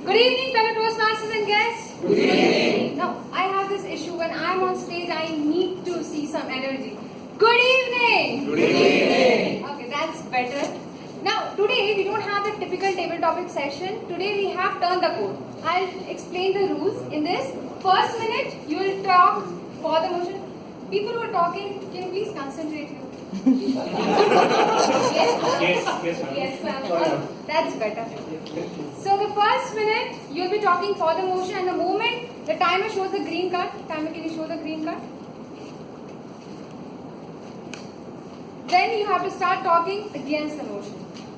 Good evening, fellow Toastmasters and guests. Good evening. Now, I have this issue when I'm on stage, I need to see some energy. Good evening. Good evening. Okay, that's better. Now, today we don't have the typical table topic session. Today we have turn the code. I'll explain the rules. In this first minute, you will talk for the motion. People who are talking, can you please concentrate here? Yes, ma'am. That's better. So the first minute, you'll be talking for the motion, and the moment the timer shows the green card, timer, can you show the green card? Then you have to start talking against the motion.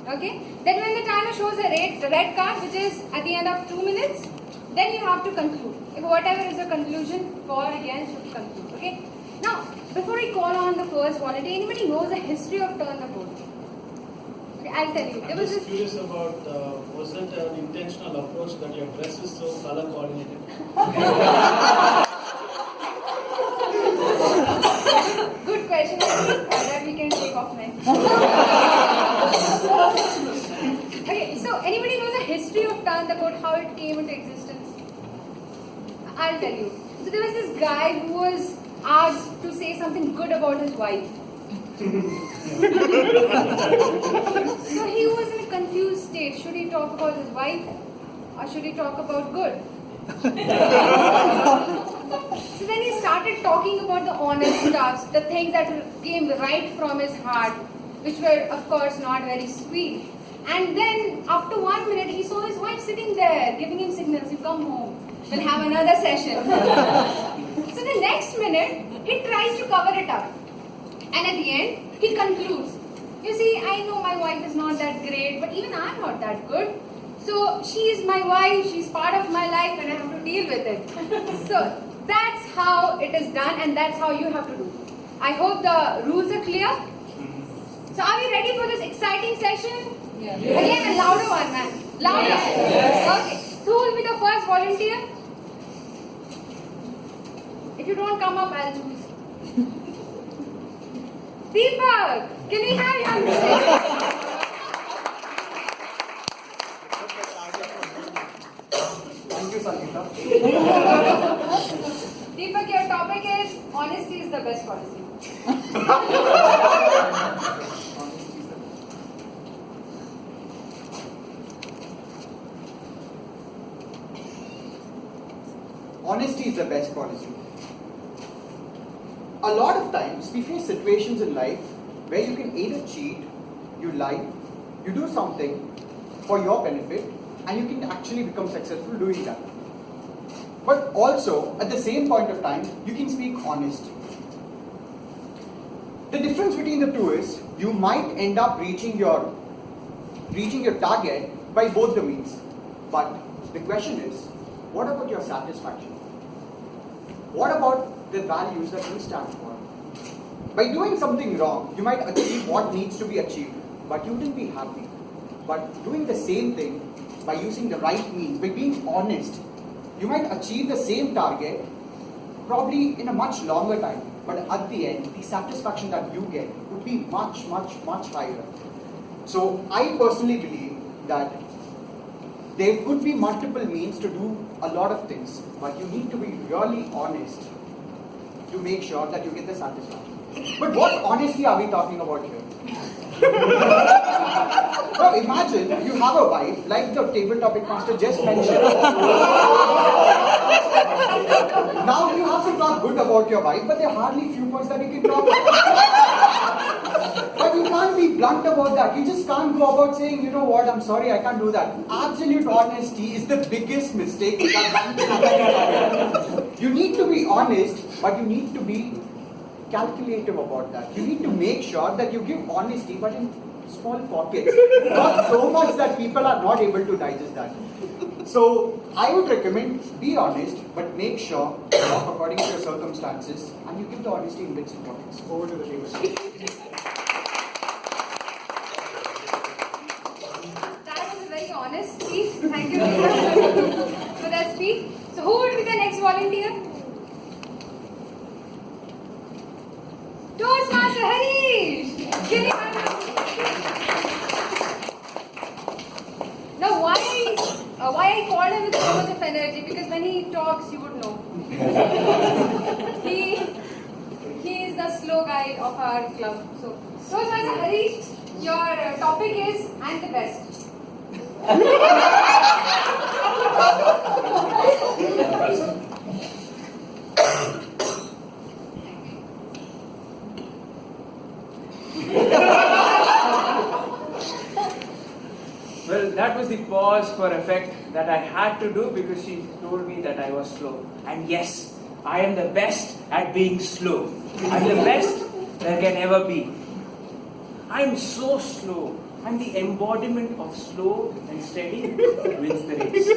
Okay? Then when the timer shows the red card, which is at the end of 2 minutes, then you have to conclude. If whatever is the conclusion, for or against, you conclude. Okay? Now, before I call on the first volunteer, anybody knows the history of turn the code? Okay, I'll tell you. I'm just curious about, was it an intentional approach that your dress is so color coordinated? Good question. That we can take off next. Okay, so anybody knows the history of turn the code, how it came into existence? I'll tell you. So there was this guy who was asked to say something good about his wife. So he was in a confused state. Should he talk about his wife or should he talk about good? So then he started talking about the honest stuff, the things that came right from his heart, which were of course not very sweet. And then after 1 minute, he saw his wife sitting there, giving him signals, you come home, we'll have another session. So the next minute, he tries to cover it up. And at the end, he concludes, you see, I know my wife is not that great, but even I'm not that good. So she is my wife, she's part of my life and I have to deal with it. So that's how it is done and that's how you have to do. I hope the rules are clear. So are we ready for this exciting session? Yes. Again, a louder one, man. Louder. Yes. Okay. So who will be the first volunteer? If you don't come up, I'll choose. Deepak, can we have you on stage? Thank you, Sangeeta. Deepak, your topic is honesty is the best policy. Honesty is the best policy. A lot of times we face situations in life where you can either cheat, you lie, you do something for your benefit, and you can actually become successful doing that. But also, at the same point of time, you can speak honest. The difference between the two is, you might end up reaching your target by both the means. But the question is, what about your satisfaction? What about the values that you stand for? By doing something wrong, you might achieve what needs to be achieved, but you wouldn't be happy. But doing the same thing by using the right means, by being honest, you might achieve the same target probably in a much longer time. But at the end, the satisfaction that you get would be much, much, much higher. So I personally believe that there could be multiple means to do a lot of things, but you need to be really honest to make sure that you get the satisfaction. But what honesty are we talking about here? Now imagine you have a wife, like the table topic master just mentioned. Now you have to talk good about your wife, but there are hardly few points that you can talk about. But you can't be blunt about that. You just can't go about saying, you know what, I'm sorry, I can't do that. Absolute honesty is the biggest mistake that one can. You need to be honest, but you need to be calculative about that. You need to make sure that you give honesty, but in small pockets. Not so much that people are not able to digest that. So I would recommend, be honest, but make sure talk according to your circumstances, and you give the honesty in bits and pockets. Over to the table. That was a very honest speech. Thank you very much for that speech. So who would be the next volunteer? Toastmaster Harish! Can you now why why I called him with so much of energy, because when he talks, you would know. he is the slow guy of our club. So Harish, your topic is "I'm the best." Well, that was the pause for effect that I had to do because she told me that I was slow. And yes, I am the best at being slow. I'm the best there can ever be. I'm so slow. I'm the embodiment of slow and steady wins the race.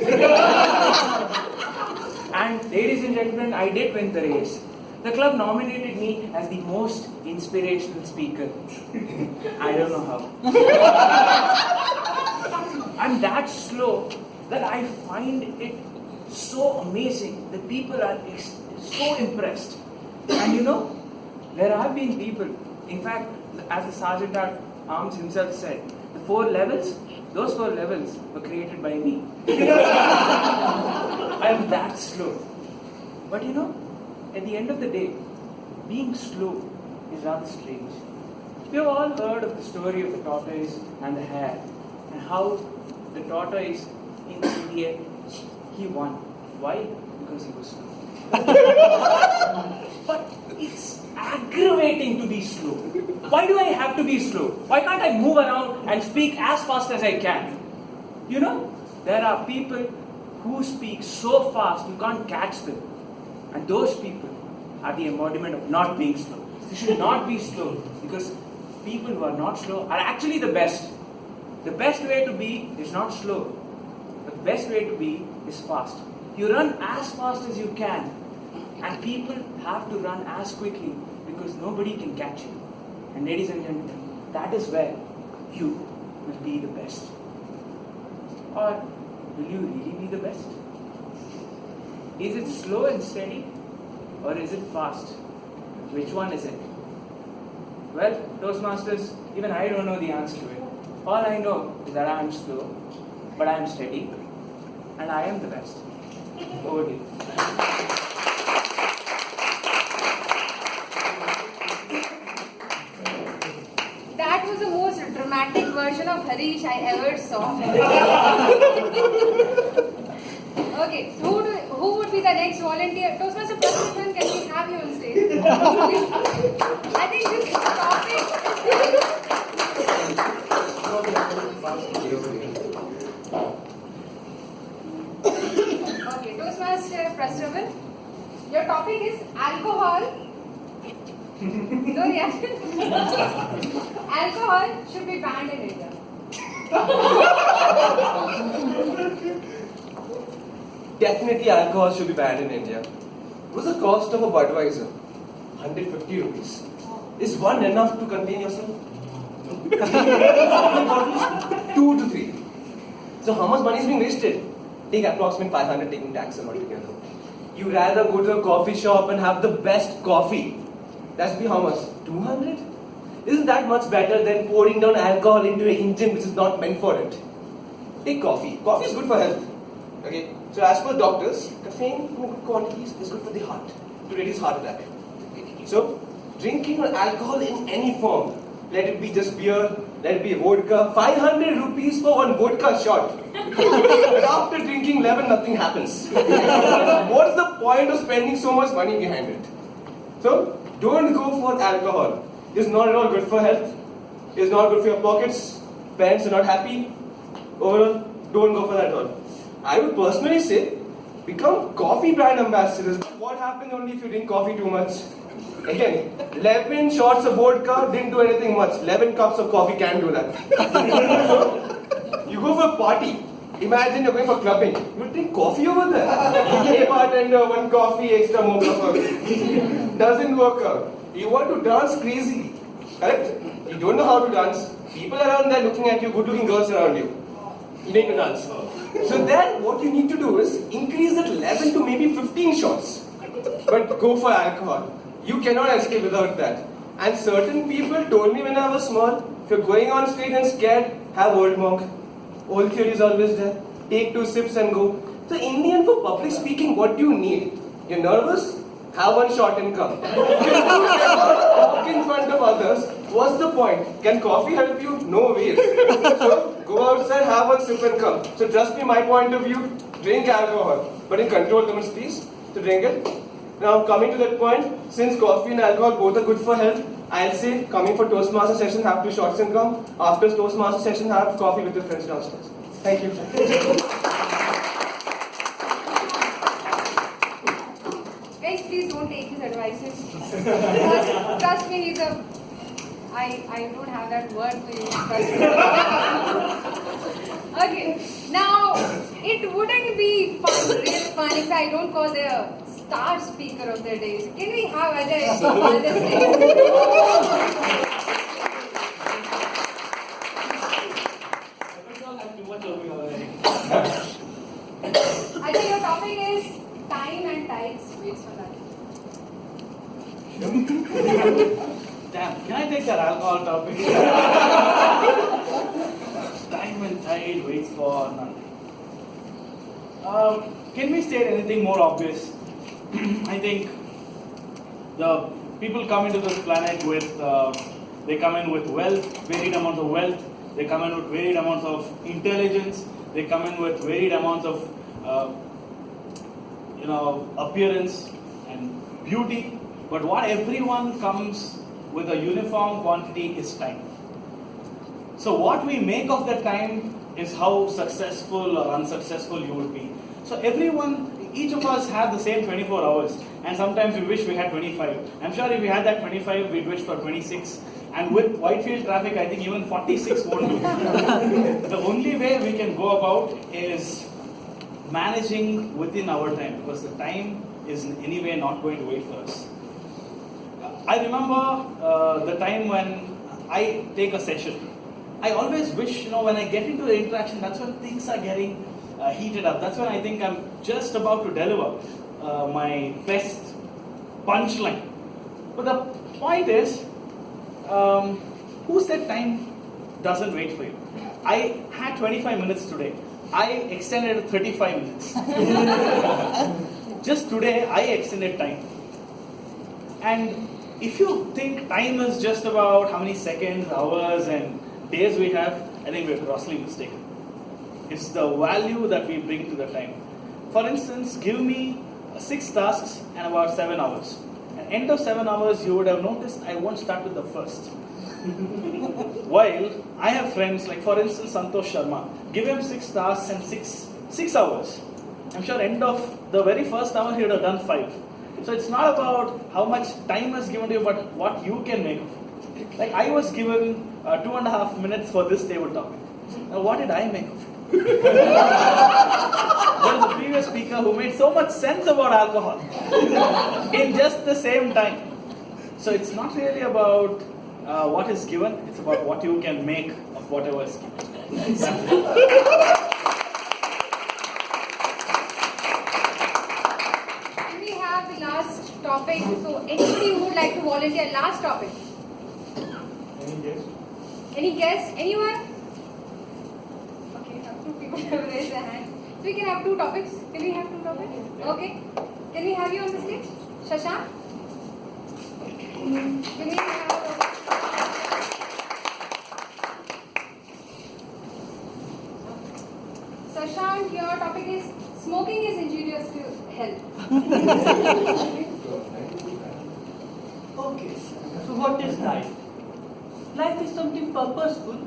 And ladies and gentlemen, I did win the race. The club nominated me as the most inspirational speaker. I don't know how. I'm that slow that I find it so amazing that people are so impressed. And you know, there have been people, in fact, as the Sergeant at Arms himself said, the 4 levels, those 4 levels were created by me. I am that slow. But you know, at the end of the day, being slow is rather strange. We have all heard of the story of the tortoise and the hare, and how the tortoise, in the end, he won. Why? Because he was slow. But it's aggravating to be slow. Why do I have to be slow? Why can't I move around and speak as fast as I can? You know, there are people who speak so fast you can't catch them. And those people are the embodiment of not being slow. You should not be slow, because people who are not slow are actually the best. The best way to be is not slow. The best way to be is fast. You run as fast as you can, and people have to run as quickly because nobody can catch you. And ladies and gentlemen, that is where you will be the best. Or will you really be the best? Is it slow and steady, or is it fast? Which one is it? Well, Toastmasters, even I don't know the answer to it. All I know is that I am slow, but I am steady, and I am the best. Over to you. That was the most dramatic version of Harish I ever saw. Okay, so who would be the next volunteer? Toastmaster Prasad, can we have you on stage? I think this topic Okay, Toastmaster Prastravan, your topic is alcohol. No reaction? Alcohol should be banned in India. Definitely alcohol should be banned in India. What's the cost of a Budweiser? 150 rupees. Is one enough to contain yourself? 2 to 3. So how much money is being wasted? Take approximately 500 taking tax and altogether. You rather go to a coffee shop and have the best coffee. That's be how much? 200? Isn't that much better than pouring down alcohol into an engine which is not meant for it? Take coffee. Coffee is good for health. Okay. So as per doctors, caffeine in good quantities is good for the heart, to reduce heart attack. So drinking alcohol in any form, let it be just beer, let it be vodka, 500 rupees for one vodka shot. But after drinking 11, nothing happens. What's the point of spending so much money behind it? So don't go for alcohol. It's not at all good for health. It's not good for your pockets. Parents are not happy. Overall, don't go for that at all. I would personally say, become coffee brand ambassadors. What happens only if you drink coffee too much? Again, 11 shots of vodka didn't do anything much. 11 cups of coffee can do that. So, you go for a party. Imagine you're going for clubbing. You drink coffee over there. Hey bartender, 1 coffee, extra mocha for me. Doesn't work out. You want to dance crazily. Correct? You don't know how to dance. People around there looking at you, good looking girls around you. You need to dance. So then what you need to do is increase that 11 to maybe 15 shots. But go for alcohol. You cannot escape without that. And certain people told me when I was small, if you're going on stage and scared, have Old Monk. Old theory is always there. take 2 sips and go. So in the end, for public speaking, what do you need? You're nervous? Have one shot and come. If you cannot talk in front of others, what's the point? Can coffee help you? No ways. So go outside, have one sip and come. So trust me, my point of view, drink alcohol, but in controlled limits, please, to drink it. Now coming to that point, since coffee and alcohol both are good for health, I'll say coming for Toastmaster session, have 2 shots and come. After Toastmaster session, have coffee with your friends downstairs. Thank you. Guys, please don't take his advices. Trust me, he's a. I don't have that word for you. Trust me. Okay, now it wouldn't be fun, real fun, if I don't call the star speaker of the day. Can we have Ajay on the stage? Ajay, your topic is time and tides. Wait for that. Damn, can I take that alcohol topic? Time and tide waits for none. Can we state anything more obvious? I think the people come into this planet with, they come in with wealth, varied amounts of wealth, they come in with varied amounts of intelligence, they come in with varied amounts of, appearance and beauty. But what everyone comes with a uniform quantity is time. So what we make of that time is how successful or unsuccessful you would be. So everyone, each of us have the same 24 hours, and sometimes we wish we had 25. I'm sure if we had that 25, we'd wish for 26. And with Whitefield traffic, I think even 46 won't do. The only way we can go about is managing within our time, because the time is in any way not going to wait for us. I remember the time when I take a session. I always wish, when I get into the interaction, that's when things are getting heated up. That's when I think I'm just about to deliver my best punchline. But the point is, who said time doesn't wait for you? I had 25 minutes today. I extended it 35 minutes. Just today, I extended time. And if you think time is just about how many seconds, hours, and days we have, I think we're grossly mistaken. It's the value that we bring to the time. For instance, give me 6 tasks and about 7 hours. At end of 7 hours, you would have noticed I won't start with the first. While I have friends like, for instance, Santosh Sharma. Give him 6 tasks and 6 hours. I'm sure end of the very first hour he would have done 5. So it's not about how much time is given to you, but what you can make of it. Like I was given 2.5 minutes for this table topic. Now what did I make of it? There was a previous speaker who made so much sense about alcohol in just the same time. So it's not really about what is given, it's about what you can make of whatever is given. Topic. So anybody who would like to volunteer? Last topic. Any guess? Any guess? Anyone? Okay, 2 people have raised their hand. So we can have 2 topics. Can we have 2 topics? Okay. Can we have you on the stage? Shashank? Can we have... Shashank, your topic is smoking is injurious to health. Okay, so what is life? Life is something purposeful,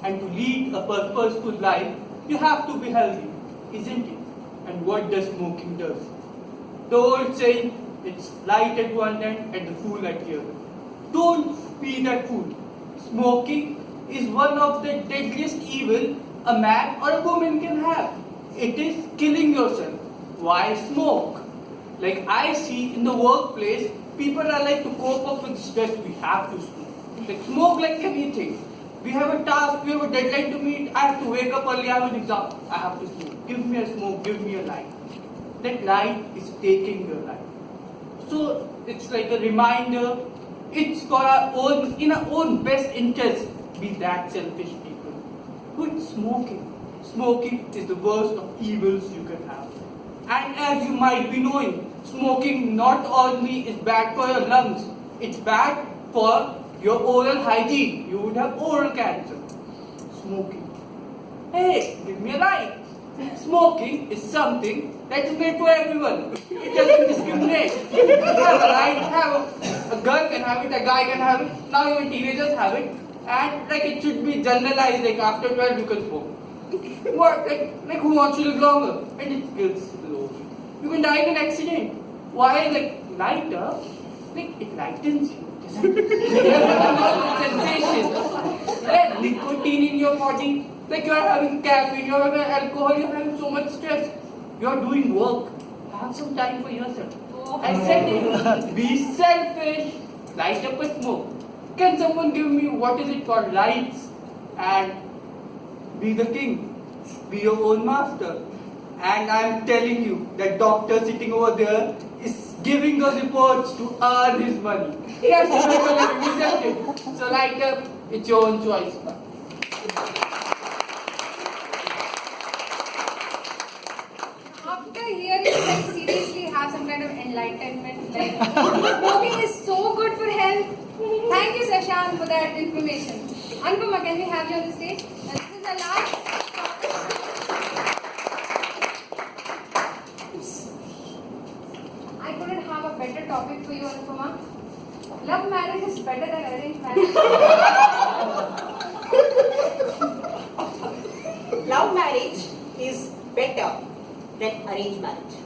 and to lead a purposeful life, you have to be healthy, isn't it? And what does smoking do? The old saying, it's light at one end and the fool at the other. Don't be that fool. Smoking is one of the deadliest evil a man or a woman can have. It is killing yourself. Why smoke? Like I see in the workplace, people are like, to cope up with stress, we have to smoke. Like smoke like anything. We have a task, we have a deadline to meet, I have to wake up early, I have an exam, I have to smoke. Give me a smoke, give me a light. That light is taking your life. So it's like a reminder, it's for our own, in our own best interest. Be that selfish people. Quit smoking. smoking is the worst of evils you can have. And as you might be knowing, smoking not only is bad for your lungs, it's bad for your oral hygiene. You would have oral cancer. Smoking. Hey, give me a light. Smoking is something that is made for everyone. It doesn't discriminate. You have a right, a girl can have it, a guy can have it, now even teenagers have it. And like it should be generalized, like after 12 you can smoke. What? Like who wants to live longer? And it kills slowly. You can die in an accident. Why? Like lighter? Like it lightens you. Sensation. Like nicotine in your body. Like you are having caffeine, you are having alcohol, you are having so much stress. You are doing work. Have some time for yourself. I said it. Be selfish. Light up a smoke. Can someone give me what is it called? Lights. And be the king. Be your own master. And I am telling you, that doctor sitting over there is giving those reports to earn his money. He has to make a living, isn't it? So light up, it's your own choice. After hearing that, seriously have some kind of enlightenment. Like, smoking is so good for health. Thank you, Sashank, for that information. Anupama, can we have you on the stage? And this is the last topic. I couldn't have a better topic for you, Anupama. Love marriage is better than arranged marriage. Love marriage is better than arranged marriage.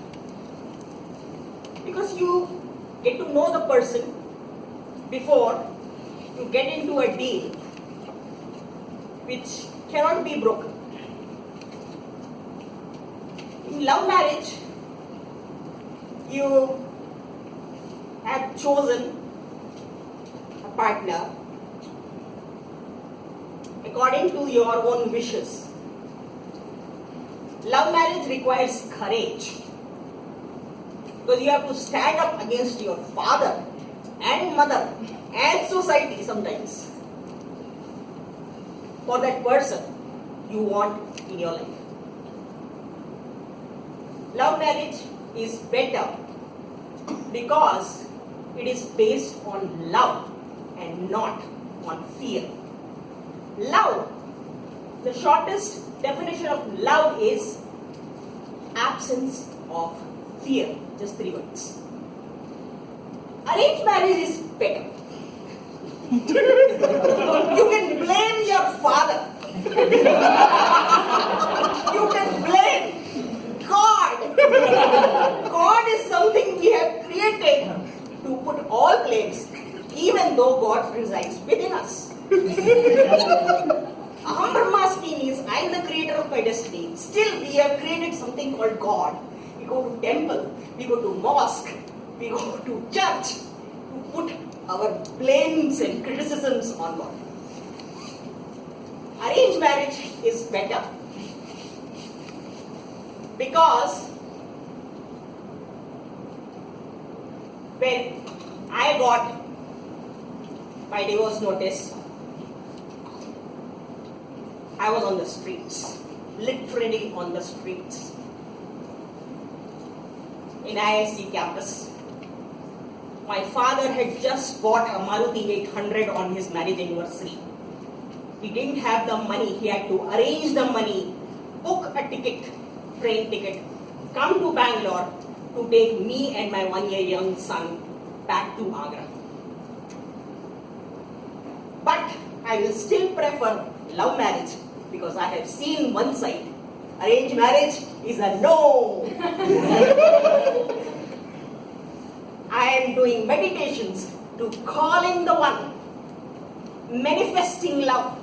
Because you get to know the person before you get into a deal which cannot be broken. In love marriage, you have chosen a partner according to your own wishes. Love marriage requires courage because you have to stand up against your father and mother and society sometimes for that person you want in your life. Love marriage is better because it is based on love and not on fear. Love, the shortest definition of love is absence of fear. Just 3 words. Arranged marriage is better. You can blame your father. You can blame God. God is something we have created to put all blames, even though God resides within us. Aham Brahmasmi means I am the creator of my destiny. Still, we have created something called God. We go to temple, we go to mosque, we go to church to put our blames and criticisms on God. Arranged marriage is better because when I got my divorce notice, I was on the streets, literally on the streets. In IISc campus, my father had just bought a Maruti 800 on his marriage anniversary. He didn't have the money, he had to arrange the money, book a ticket, train ticket, come to Bangalore to take me and my 1-year young son back to Agra. But I will still prefer love marriage because I have seen one side. Arranged marriage is a no. I am doing meditations to calling the one, manifesting love.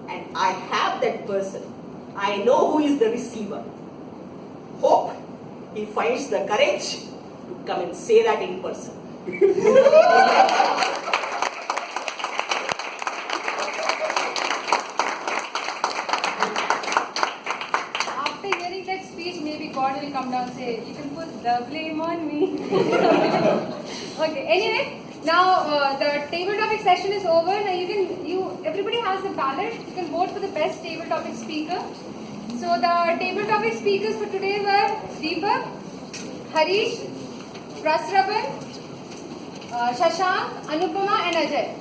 And I have that person. I know who is the receiver. Hope he finds the courage to come and say that in person. After hearing that speech, maybe God will come down and say, you can put the blame on me. Okay, anyway, Now the table topic session is over. Now everybody has the ballot. You can vote for the best table topic speaker. So the table topic speakers for today were Deepak, Harish, Prasravan, Shashank, Anupama and Ajay.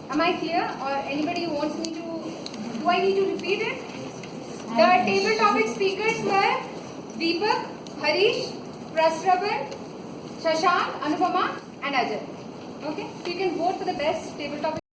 Am I clear? Or anybody wants me to, do I need to repeat it? The table topic speakers were Deepak, Harish, Prasravan, Shashank, Anupama and Ajay. Okay? So you can vote for the best table topic.